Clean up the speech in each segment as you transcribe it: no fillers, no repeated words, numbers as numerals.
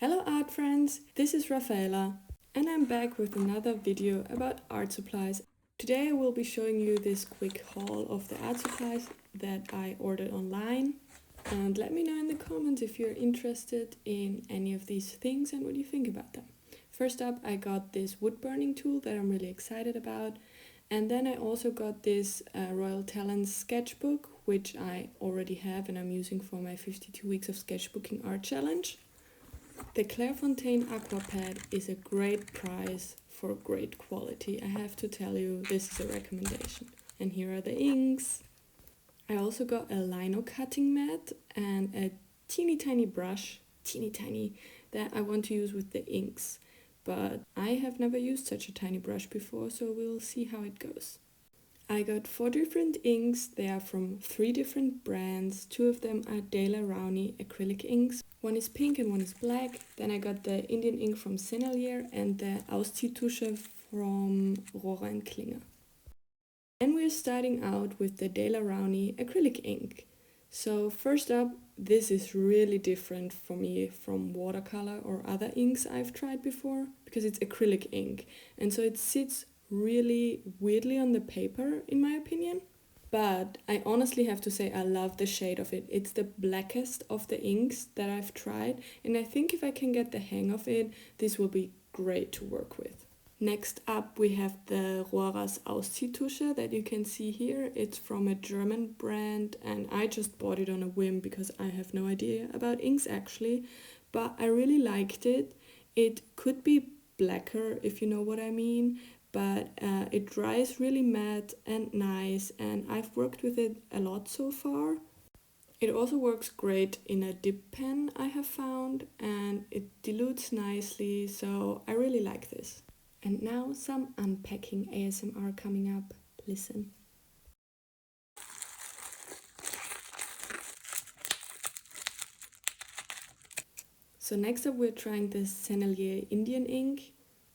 Hello art friends, this is Rafaela and I'm back with another video about art supplies. Today I will be showing you this quick haul of the art supplies that I ordered online, and let me know in the comments if you're interested in any of these things and what you think about them. First up, I got this wood burning tool that I'm really excited about, and then I also got this Royal Talents sketchbook, which I already have and I'm using for my 52 weeks of sketchbooking art challenge. The Clairefontaine Aqua Pad is a great price for great quality. I have to tell you, this is a recommendation. And here are the inks. I also got a lino cutting mat and a teeny tiny brush, that I want to use with the inks. But I have never used such a tiny brush before, so we'll see how it goes. I got 4 different inks. They are from 3 different brands. 2 of them are Rowney acrylic inks. One is pink and one is black. Then I got the Indian ink from Sennelier and the Ausziehtusche from Rohrers. And we're starting out with the Rowney acrylic ink. So first up, this is really different for me from watercolor or other inks I've tried before, because it's acrylic ink. And so it sits really weirdly on the paper, in my opinion. But I honestly have to say I love the shade of it. It's the blackest of the inks that I've tried, and I think if I can get the hang of it, this will be great to work with. Next up we have the Rohrers Ausziehtusche that you can see here. It's from a German brand and I just bought it on a whim because I have no idea about inks actually, but I really liked it. It could be blacker if you know what I mean, but it dries really matte and nice, and I've worked with it a lot so far. It also works great in a dip pen I have found, and it dilutes nicely, so I really like this. And now some unpacking ASMR coming up. Listen. So next up we're trying this Sennelier Indian ink.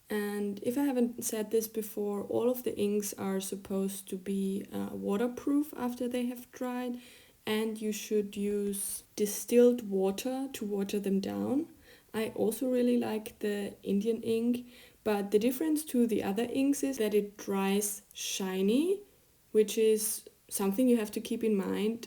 And if I haven't said this before, all of the inks are supposed to be waterproof after they have dried, and you should use distilled water to water them down. I also really like the Indian ink, but the difference to the other inks is that it dries shiny, which is something you have to keep in mind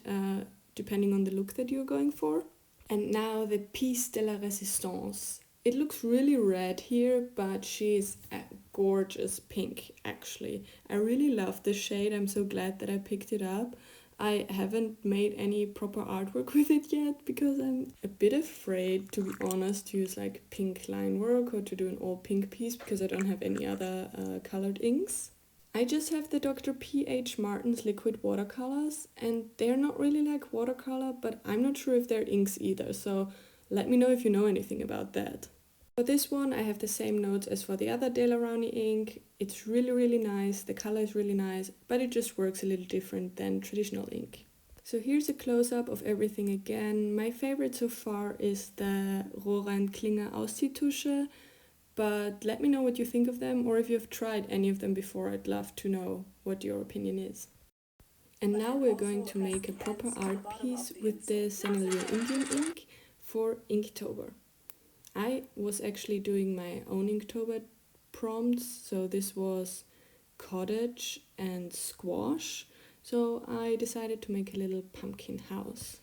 depending on the look that you're going for. And now the piece de la résistance. It looks really red here, but she's a gorgeous pink actually. I really love the shade. I'm so glad that I picked it up. I haven't made any proper artwork with it yet because I'm a bit afraid, to be honest, to use like pink line work or to do an all pink piece because I don't have any other colored inks. I just have the Dr. P.H. Martin's liquid watercolors, and they're not really like watercolor, but I'm not sure if they're inks either, so let me know if you know anything about that. For this one, I have the same notes as for the other Rowney ink. It's really nice, the color is really nice, but it just works a little different than traditional ink. So here's a close-up of everything again. My favorite so far is the Rohrers Ausziehtusche, but let me know what you think of them, or if you've tried any of them before. I'd love to know what your opinion is. And now we're going to make a proper art piece with the Sennelier Indian ink for Inktober. I was actually doing my own Inktober prompts, so this was cottage and squash, so I decided to make a little pumpkin house.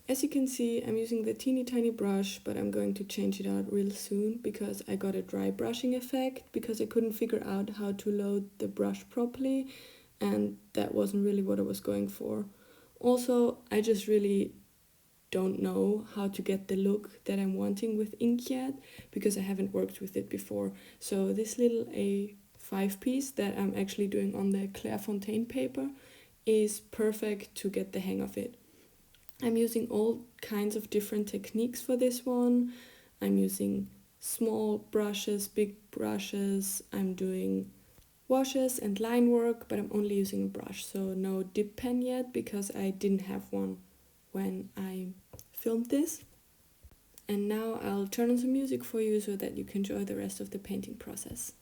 As you can see, I'm using the teeny tiny brush, but I'm going to change it out real soon because I got a dry brushing effect because I couldn't figure out how to load the brush properly, and that wasn't really what I was going for. Also, I just really don't know how to get the look that I'm wanting with ink yet because I haven't worked with it before. So this little A5 piece that I'm actually doing on the Clairefontaine paper is perfect to get the hang of it. I'm using all kinds of different techniques for this one. I'm using small brushes, big brushes, I'm doing washes and line work, but I'm only using a brush, so no dip pen yet because I didn't have one when I filmed this. And now I'll turn on some music for you so that you can enjoy the rest of the painting process.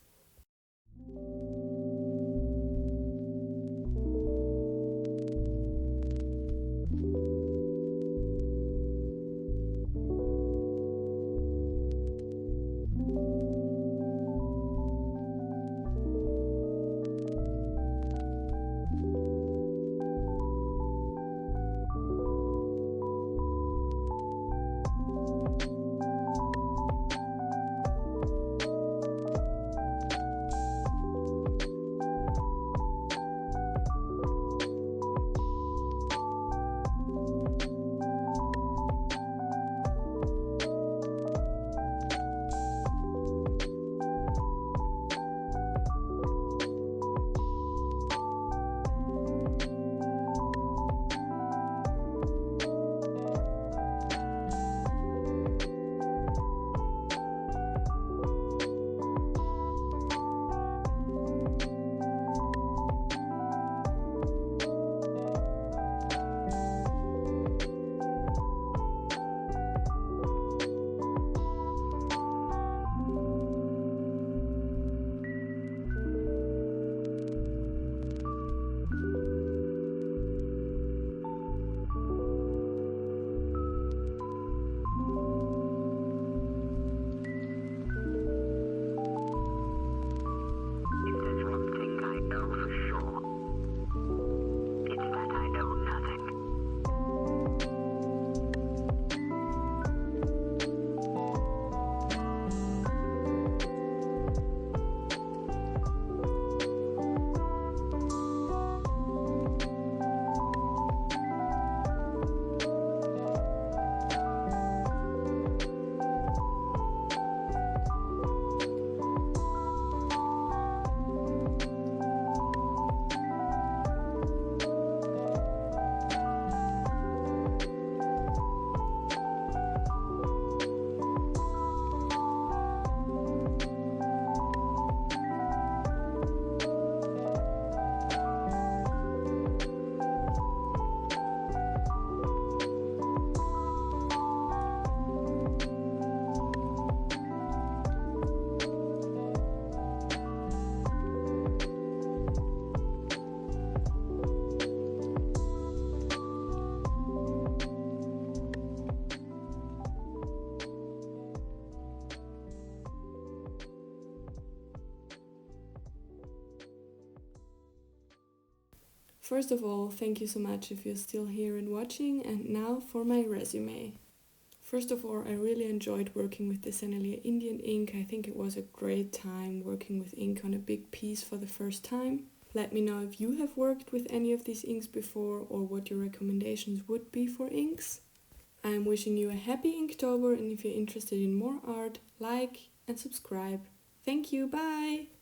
First of all, thank you so much if you're still here and watching, and now for my resume. First of all, I really enjoyed working with the Sennelier Indian ink. I think it was a great time working with ink on a big piece for the first time. Let me know if you have worked with any of these inks before or what your recommendations would be for inks. I'm wishing you a happy Inktober, and if you're interested in more art, like and subscribe. Thank you, bye!